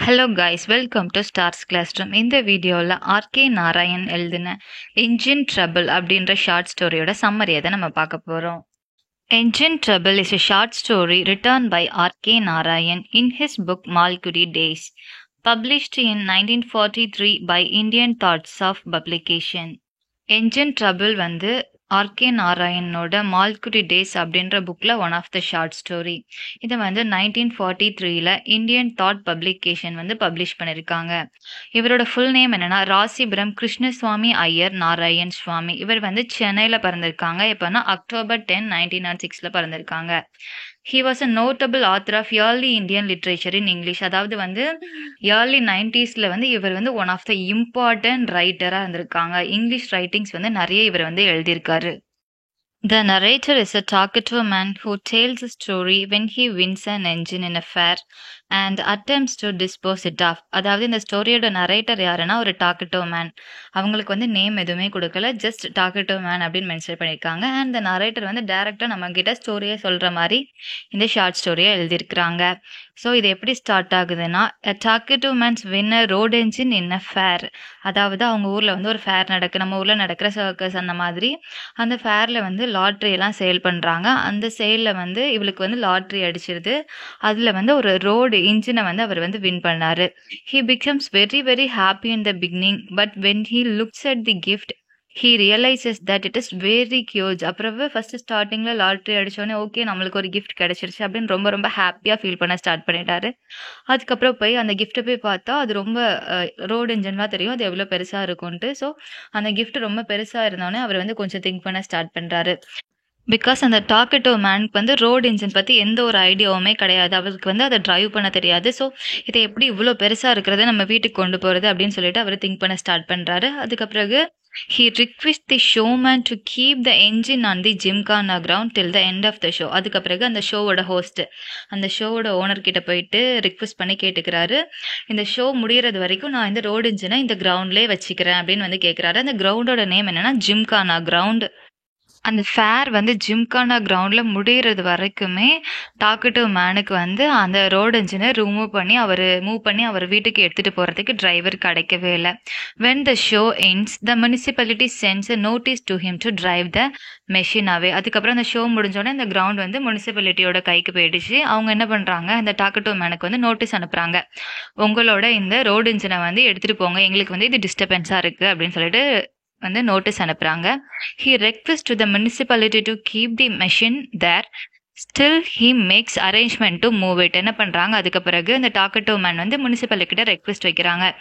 Hello guys, welcome to stars class room. இந்த வீடியோவில் ஆர்கே நாராயண் எழுதின என்ஜின் ட்ரபிள் அப்படின்ற ஷார்ட் ஸ்டோரியோட சம்மரியை தான் நம்ம பார்க்க போகிறோம். Engine Trouble is a short story written by R.K. Narayan in his book Malgudi Days, published in 1943 by Indian Thoughts of Publication. Engine Trouble வந்து ஆர்கே நாராயணோட மால்குடி டேஸ் அப்படின்ற புக்கில் one of the short story. இதை வந்து 1943 இந்தியன் தாட் பப்ளிகேஷன் வந்து publish பண்ணியிருக்காங்க. இவரோட full name என்னன்னா ராசிபுரம் கிருஷ்ணசுவாமி ஐயர் நாராயண் சுவாமி. இவர் வந்து சென்னையில் பிறந்திருக்காங்க. எப்போனா October 10, 1906 பிறந்திருக்காங்க. He was a notable author of early Indian literature in English. அதாவது வந்து early 90s வந்து இவர் வந்து ஒன் ஆஃப் த இம்பார்ட்டன்ட் ரைட்டராக இருந்திருக்காங்க. இங்கிலீஷ் ரைட்டிங்ஸ் வந்து நிறைய இவர் வந்து எழுதியிருக்காரு. The narrator is a talkative man who tells a story when he wins an engine in a fair and attempts to dispose it off. அதாவது இந்த ஸ்டோரியோட நரேட்டர் யாருன்னா ஒரு டாக்கட்டிவ் மேன். அவங்களுக்கு வந்து நேம் எதுவுமே கொடுக்கல, ஜஸ்ட் டாக்கட்டிவ் மேன் அப்படின்னு mention பண்ணியிருக்காங்க. அண்ட் இந்த நரேட்டர் வந்து டேரெக்டாக நம்ம கிட்ட ஸ்டோரியை சொல்கிற மாதிரி இந்த ஷார்ட் ஸ்டோரியை எழுதியிருக்கிறாங்க. ஸோ இது எப்படி ஸ்டார்ட் ஆகுதுன்னா, a talkative man's win a road engine in a fair. அதாவது அவங்க ஊரில் வந்து ஒரு ஃபேர் நடக்கு, நம்ம ஊரில் நடக்கிற சர்க்கஸ் அந்த மாதிரி. அந்த ஃபேரில் வந்து லாட்ரி எல்லாம் சேல் பண்ணுறாங்க. அந்த சேலில் வந்து இவளுக்கு வந்து லாட்ரி அடிச்சிருது. அதில் வந்து ஒரு ரோடு இன்ஜினை வந்து அவர் வந்து வின் பண்ணாரு. He becomes very very happy in the beginning, but when he looks at the gift he realizes that it is very huge. அப்புறம் ஃபர்ஸ்ட் ஸ்டார்டிங்கில் லாட்ரி அடித்தோடனே ஓகே நம்மளுக்கு ஒரு கிஃப்ட் கிடச்சிருச்சு அப்படின்னு ரொம்ப ரொம்ப ஹாப்பியாக ஃபீல் பண்ண ஸ்டார்ட் பண்ணிட்டாரு. அதுக்கப்புறம் போய் அந்த கிஃப்ட்டை போய் பார்த்தா அது ரொம்ப ரோடு இன்ஜின்லாம் தெரியும், அது எவ்வளோ பெருசாக இருக்கும்ன்ட்டு. ஸோ அந்த கிஃப்ட் ரொம்ப பெருசாக இருந்தோடனே அவர் வந்து கொஞ்சம் திங்க் பண்ண ஸ்டார்ட் பண்ணுறாரு. பிகாஸ் அந்த டாக்கட்டிவ் மேனுக்கு வந்து ரோடு இன்ஜின் பற்றி எந்த ஒரு ஐடியாவுமே கிடையாது, அவருக்கு வந்து அதை டிரைவ் பண்ண தெரியாது. ஸோ இதை எப்படி இவ்வளோ பெருசாக இருக்கிறத நம்ம வீட்டுக்கு கொண்டு போகிறது அப்படின்னு சொல்லிட்டு அவர் திங்க் பண்ண ஸ்டார்ட் பண்ணுறாரு. அதுக்கப்புறம் he requests the showman to keep the engine on the Gymkhana ground till the end of the show. அதுக்கப்புறம் அந்த ஷோவோட ஹோஸ்ட் அந்த ஷோவோட ஓனர் கிட்ட போயிட்டு ரிக்வெஸ்ட் பண்ணி கேட்டுக்கிறாரு, இந்த ஷோ முடிகிறது வரைக்கும் நான் இந்த ரோடு இன்ஜினை இந்த கிரவுண்ட்லேயே வச்சுக்கிறேன் அப்படின்னு வந்து கேட்குறாரு. அந்த கிரவுண்டோட நேம் என்னன்னா ஜிம்கானா கிரவுண்ட். அந்த ஃபேர் வந்து ஜிம்கானா கிரவுண்டில் முடிகிறது வரைக்குமே டாக்கட்டிவ் மேனுக்கு வந்து அந்த ரோடு இன்ஜினை மூவ் பண்ணி அவர் வீட்டுக்கு எடுத்துகிட்டு போகிறதுக்கு டிரைவர் கிடைக்கவே இல்லை. when the show ends the municipality sends a notice to him to drive the machine away. அதுக்கப்புறம் அந்த ஷோ முடிஞ்சோடனே இந்த கிரவுண்ட் வந்து முனிசிபாலிட்டியோட கைக்கு போயிடுச்சு. அவங்க என்ன பண்ணுறாங்க, இந்த டாக்கட்டிவ் மேனுக்கு வந்து நோட்டீஸ் அனுப்புகிறாங்க, உங்களோட இந்த ரோடு இன்ஜினை வந்து எடுத்துகிட்டு போங்க, எங்களுக்கு வந்து இது டிஸ்டர்பன்ஸாக இருக்குது அப்படின்னு சொல்லிட்டு வந்து நோட்டீஸ் அனுப்புகிறாங்க. He requests to the municipality to keep the machine there. Still he makes arrangement to move it. என்ன பண்ணுறாங்க, அதுக்கு பிறகு இந்த டாக்கட்டிவ் மேன் வந்து முனிசிபாலிட்டிகிட்ட ரெக்வெஸ்ட் வைக்கிறாங்க,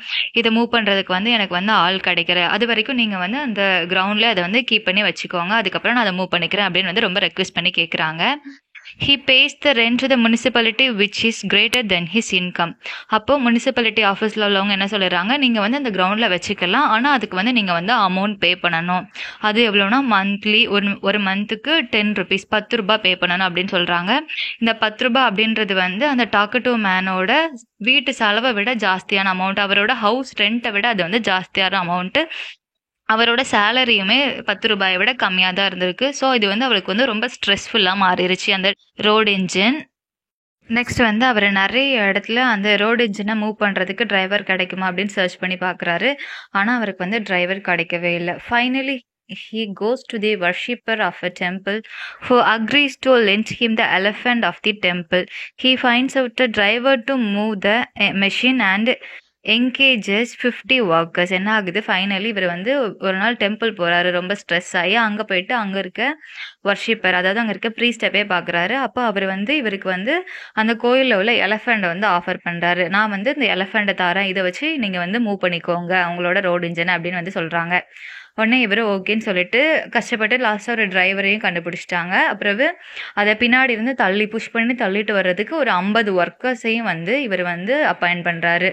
இதை மூவ் பண்ணுறதுக்கு வந்து எனக்கு வந்து ஆள் கிடைக்கிற அது வரைக்கும் நீங்கள் வந்து அந்த கிரவுண்டில் அதை வந்து கீப் பண்ணி வச்சுக்கோங்க, அதுக்கப்புறம் நான் அதை மூவ் பண்ணிக்கிறேன் அப்படின்னு வந்து ரொம்ப ரெக்வெஸ்ட் பண்ணி கேட்குறாங்க. He pays the rent to the municipality which is greater than his income. அப்போ முனிசிபாலிட்டி ஆஃபீஸில் உள்ளவங்க என்ன சொல்லிடுறாங்க, நீங்கள் வந்து அந்த கிரவுண்டில் வச்சுக்கலாம், ஆனால் அதுக்கு வந்து நீங்கள் வந்து அமௌண்ட் பே பண்ணணும். அது எவ்வளோனா மந்த்லி ஒரு மந்த்துக்கு 10 rupees 10 ரூபாய் பே பண்ணணும் அப்படின்னு சொல்கிறாங்க. இந்த 10 ரூபாய் அப்படின்றது வந்து அந்த டாக்கட்டிவ் மேனோட வீட்டு செலவை விட ஜாஸ்தியான அமௌண்ட், அவரோட ஹவுஸ் ரெண்ட்டை விட அது வந்து ஜாஸ்தியான அமௌண்ட்டு. அவரோட சேலரியுமே 10 ரூபாயை விட கம்மியாக தான் இருந்திருக்கு. ஸோ இது வந்து அவருக்கு வந்து ரொம்ப ஸ்ட்ரெஸ்ஃபுல்லாக மாறிடுச்சு அந்த ரோடு இன்ஜின். நெக்ஸ்ட் வந்து அவர் நிறைய இடத்துல அந்த ரோடு இன்ஜினை மூவ் பண்ணுறதுக்கு டிரைவர் கிடைக்குமா அப்படின்னு சர்ச் பண்ணி பார்க்குறாரு. ஆனால் அவருக்கு வந்து டிரைவர் கிடைக்கவே இல்லை. Finally he goes to the worshipper of a temple who agrees to lend him the elephant of the temple. He finds out a driver to move the machine and engages 50 workers. என்ன ஆகுது, finally இவர் வந்து ஒரு நாள் temple போகிறாரு, ரொம்ப stress ஆகி அங்கே போயிட்டு அங்கே இருக்க வர்ஷிப்பர், அதாவது அங்கே இருக்க ப்ரீஸ்ட்டை போய் பார்க்குறாரு. அப்போ அவர் வந்து இவருக்கு வந்து அந்த கோயிலில் உள்ள எலஃபெண்ட்டை வந்து ஆஃபர் பண்ணுறாரு, நான் வந்து இந்த எலஃபெண்ட்டை தரேன், இதை வச்சு நீங்கள் வந்து மூவ் பண்ணிக்கோங்க அவங்களோட ரோடு இன்ஜினை அப்படின்னு வந்து சொல்கிறாங்க. உடனே இவர் ஓகேன்னு சொல்லிட்டு கஷ்டப்பட்டு லாஸ்ட்டாக ஒரு டிரைவரையும் கண்டுபிடிச்சிட்டாங்க. அப்புறம் அதை பின்னாடி இருந்து புஷ் பண்ணி தள்ளிட்டு வர்றதுக்கு ஒரு 50 ஒர்க்கர்ஸையும் வந்து இவர் வந்து அப்பாயிண்ட் பண்ணுறாரு.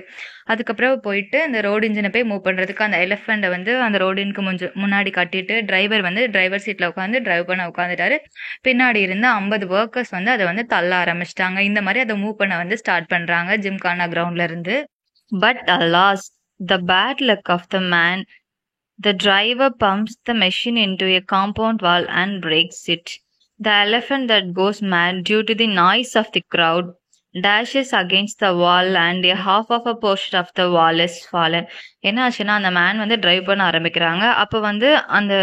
அதுக்கப்புறம் போயிட்டு அந்த ரோடு இன்ஜினை போய் மூவ் பண்ணுறதுக்கு அந்த எலிஃபெண்ட்டை வந்து அந்த ரோடினுக்கு முன்னாடி கட்டிட்டு டிரைவர் வந்து டிரைவர் சீட்டில் உட்காந்து டிரைவ் பண்ண உட்காந்துட்டாரு. பின்னாடி இருந்து 50 ஒர்க்கர்ஸ் வந்து அதை வந்து தள்ள ஆரம்பிச்சிட்டாங்க. இந்த மாதிரி அதை மூவ் பண்ண வந்து ஸ்டார்ட் பண்ணுறாங்க ஜிம்கானா கிரவுண்ட்ல இருந்து. But alas the bad luck of the man, the driver pumps the machine into a compound wall and breaks it. The elephant that goes mad due to the noise of the crowd dashes against the wall and a half of a portion of the wall is fallen. என்ன ஆச்சுன்னா அந்த man வந்து drive பண்ண ஆரம்பிக்கிறாங்க. அப்போ வந்து அந்த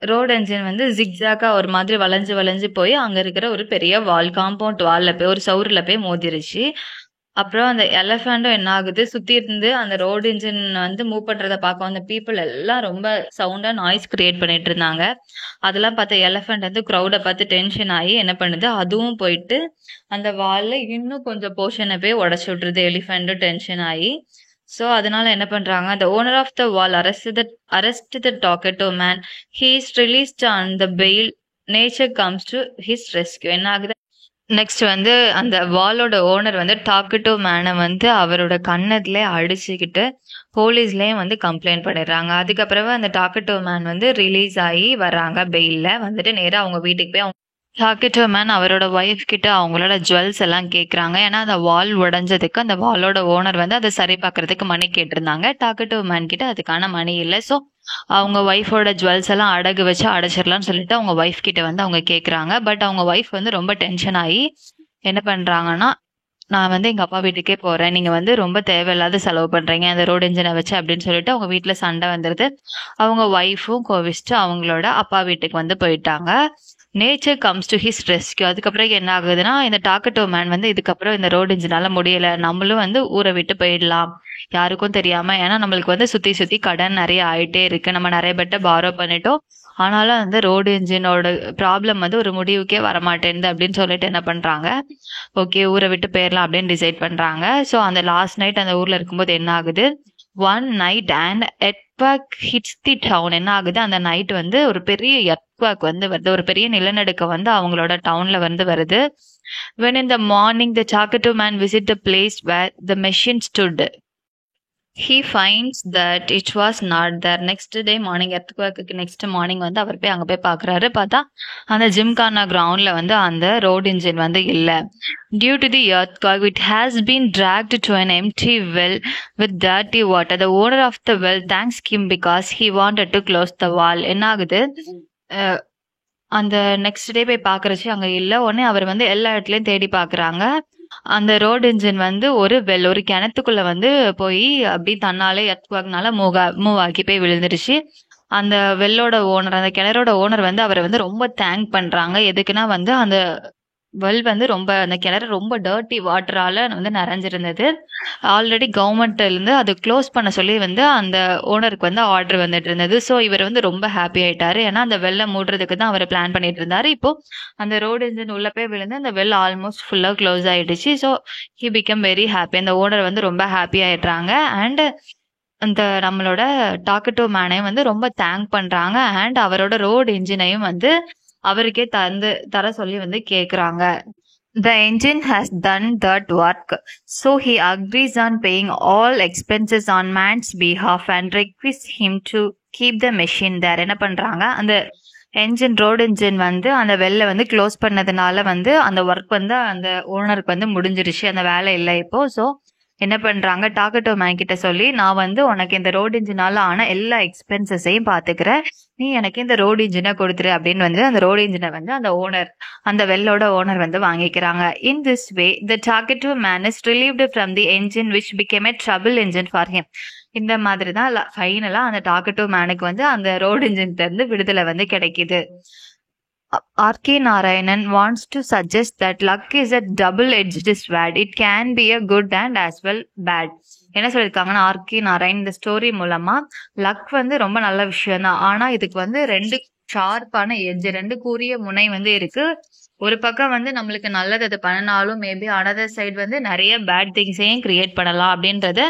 road engine வந்து ஜிக்ஸாக்கா ஒரு மாதிரி வளைஞ்சு வளைஞ்சு போய் அங்க இருக்கிற ஒரு பெரிய வால், காம்பவுண்ட் வால்ல போய் ஒரு சவுறுல போய் மோதிருச்சு. அப்புறம் அந்த எலஃபண்ட்டும் என்ன ஆகுது, சுத்தி இருந்து அந்த ரோடு இன்ஜின் வந்து மூவ் பண்றத பார்க்க அந்த பீப்புள் எல்லாம் ரொம்ப சவுண்டா நாய்ஸ் கிரியேட் பண்ணிட்டு இருந்தாங்க. அதெல்லாம் பார்த்த எலஃபண்ட் வந்து க்ரௌட பார்த்து டென்ஷன் ஆகி என்ன பண்ணுது, அதுவும் போயிட்டு அந்த வால்ல இன்னும் கொஞ்சம் போர்ஷனை போய் உடச்சு விட்டுருது. எலிஃபண்ட்டும் டென்ஷன் ஆகி. ஸோ அதனால என்ன பண்றாங்க, the owner of the wall arrested the talkative man. He is released on the bail. Nature comes to his rescue. என்ன ஆகுது, நெக்ஸ்ட் வந்து அந்த வாலோட ஓனர் வந்து டாக்கட்டிவ் மேனை வந்து அவரோட கன்னத்துல அடிச்சுக்கிட்டு போலீஸ்லயும் வந்து கம்ப்ளைண்ட் பண்ணிடுறாங்க. அதுக்கப்புறம் அந்த டாக்கட்டிவ் மேன் வந்து ரிலீஸ் ஆகி வர்றாங்க. பெயில்ல வந்துட்டு நேரா அவங்க வீட்டுக்கு போய் டாக்கட்டிவ் மேன் அவரோட ஒய்ஃப் கிட்ட அவங்களோட ஜுவல்ஸ் எல்லாம் கேட்குறாங்க. ஏன்னா அந்த வால் உடஞ்சதுக்கு அந்த வாலோட ஓனர் வந்து அதை சரி பார்க்கறதுக்கு மணி கேட்டிருந்தாங்க. டாக்கட்டிவ் மேன் கிட்ட அதுக்கான மணி இல்லை. ஸோ அவங்க ஒய்ஃபோட ஜுவல்ஸ் எல்லாம் அடகு வச்சு அடைச்சிடலாம்னு சொல்லிட்டு அவங்க ஒய்ஃப் கிட்ட வந்து அவங்க கேட்குறாங்க. பட் அவங்க ஒய்ஃப் வந்து ரொம்ப டென்ஷன் ஆகி என்ன பண்றாங்கன்னா, நான் வந்து எங்க அப்பா வீட்டுக்கே போறேன், நீங்க வந்து ரொம்ப தேவையில்லாத செலவு பண்றீங்க அந்த ரோடு இன்ஜினை வச்சு அப்படின்னு சொல்லிட்டு அவங்க வீட்டுல சண்டை வந்துருது. அவங்க ஒய்ஃபும் கோவிச்சுட்டு அவங்களோட அப்பா வீட்டுக்கு வந்து போயிட்டாங்க. Nature comes to his rescue. அதுக்கப்புறம் என்ன ஆகுதுன்னா, இந்த டாக்கட்டிவ் மேன் வந்து இதுக்கப்புறம் இந்த ரோடு இன்ஜினால முடியல, நம்மளும் வந்து ஊரை விட்டு போயிடலாம் யாருக்கும் தெரியாம. ஏன்னா நம்மளுக்கு வந்து சுத்தி சுத்தி கடன் நிறைய ஆயிட்டே இருக்கு, நம்ம நிறைய பேர்ட்ட பாரோ பண்ணிட்டோம், ஆனாலும் அந்த ரோடு இன்ஜினோட ப்ராப்ளம் வந்து ஒரு முடிவுக்கே வரமாட்டேங்குது அப்படின்னு சொல்லிட்டு என்ன பண்றாங்க, ஓகே ஊரை விட்டு போயிடலாம் அப்படின்னு டிசைட் பண்றாங்க. ஸோ அந்த லாஸ்ட் நைட் அந்த ஊர்ல இருக்கும்போது என்ன ஆகுது, one night and earthquake hits the town. என்ன ஆகுது, அந்த நைட் வந்து ஒரு பெரிய எர்த்குவேக் வந்து வருது, ஒரு பெரிய நிலநடுக்கம் வந்து அவங்களோட டவுன்ல வந்து வருது. When in the morning the talkative man visit the place where the machine stood, he finds that it was not there. Next day morning, எர்த்குவேக்கு நெக்ஸ்ட் மார்னிங் வந்து அவர் போய் அங்க போய் பாக்குறாரு. பார்த்தா அந்த ஜிம்கானா கிரவுண்ட்ல வந்து அந்த ரோட் இன்ஜின் வந்து இல்ல. Due to the earthquake, it has been dragged to an empty well with dirty water. The owner of the well thanks him because he wanted to close the wall. என்ன ஆகுது, அந்த next day போய் பாக்குறச்சு அங்க இல்ல. உடனே அவர் வந்து எல்லா இடத்துலயும் தேடி பாக்குறாங்க. அந்த ரோடு இன்ஜின் வந்து ஒரு ஒரு கிணத்துக்குள்ள வந்து போய் அப்படி தன்னாலே எர்த்குவேக்னால மூவ் ஆக்கி போய் விழுந்துருச்சு. அந்த வெல்லோட ஓனர், அந்த கிணறோட ஓனர் வந்து அவரை வந்து ரொம்ப தேங்க் பண்றாங்க. எதுக்குன்னா வந்து அந்த வெல் வந்து ரொம்ப, அந்த கிணறு ரொம்ப டர்ட்டி வாட்டரால வந்து நிறைஞ்சிருந்தது. ஆல்ரெடி கவர்மெண்ட்ல இருந்து அது க்ளோஸ் பண்ண சொல்லி வந்து அந்த ஓனருக்கு வந்து ஆர்டர் வந்துட்டு இருந்தது. ஸோ இவர் வந்து ரொம்ப ஹாப்பி ஆயிட்டாரு. ஏன்னா அந்த வெல்ல மூடுறதுக்கு தான் அவர் பிளான் பண்ணிட்டு இருந்தாரு. இப்போ அந்த ரோடு இன்ஜின் உள்ள போய் விழுந்து அந்த வெல் ஆல்மோஸ்ட் ஃபுல்லா க்ளோஸ் ஆயிடுச்சு. So he become very happy. அந்த ஓனர் வந்து ரொம்ப ஹாப்பி ஆயிடுறாங்க. அண்ட் அந்த நம்மளோட டாக்கட்டிவ் மேனையும் வந்து ரொம்ப தேங்க் பண்றாங்க. அண்ட் அவரோட ரோடு இன்ஜினையும் வந்து அவருக்கே தர சொல்லி வந்து கேக்குறாங்க. The engine has done that work, so he agrees on paying all expenses on man's behalf and requests him to keep the machine there. என்ன பண்றாங்க, அந்த என்ஜின் ரோடு இன்ஜின் வந்து அந்த வெல்ல வந்து க்ளோஸ் பண்ணதுனால வந்து அந்த ஒர்க் வந்து அந்த ஓனருக்கு வந்து முடிஞ்சிருச்சு, அந்த வேலை இல்லை இப்போ. ஸோ என்ன பண்றாங்க, டாக்கட்டிவ் மேன் கிட்ட சொல்லி, நான் வந்து உனக்கு இந்த ரோடு இன்ஜினால ஆன எல்லா எக்ஸ்பென்சஸையும் பாத்துக்கிறேன், நீ எனக்கு இந்த ரோடு இன்ஜினை கொடுத்துரு அப்படின்னு வந்து அந்த ரோடு இன்ஜினை வந்து அந்த ஓனர், அந்த வெல்லோட ஓனர் வந்து வாங்கிக்கிறாங்க. In this way the talkative man is relieved from the engine which became a trouble engine for him. இந்த மாதிரி தான் ஃபைனலா அந்த டாக்கட்டிவ் மேனுக்கு வந்து அந்த ரோடு இன்ஜின்ல இருந்து விடுதலை வந்து கிடைக்குது. R.K. Narayanan wants to suggest that luck is a double-edged sword. It can be a good and as well bad. என்ன சொல்லியிருக்காங்கன்னா, ஆர்கே நாராயண் இந்த ஸ்டோரி மூலமா லக் வந்து ரொம்ப நல்ல விஷயம் தான், ஆனா இதுக்கு வந்து ரெண்டு ஷார்ப்பான எட்ஜ், ரெண்டு கூரிய முனை வந்து இருக்கு. ஒரு பக்கம் வந்து நம்மளுக்கு நல்லது அது பண்ணினாலும் மேபி அனதர் சைடு வந்து நிறைய பேட் திங்ஸையும் கிரியேட் பண்ணலாம் அப்படின்றத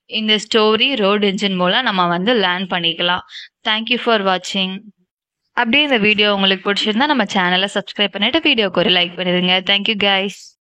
இந்த ஸ்டோரி ரோடு இன்ஜின் மூலம் நம்ம வந்து லேர்ன் பண்ணிக்கலாம். தேங்க்யூ ஃபார் வாட்சிங். அப்படியே இந்த வீடியோ உங்களுக்கு பிடிச்சிருந்தா நம்ம சேனலை சப்ஸ்கிரைப் பண்ணிட்டு வீடியோக்கு ஒரு லைக் பண்ணிடுங்க. Thank you guys.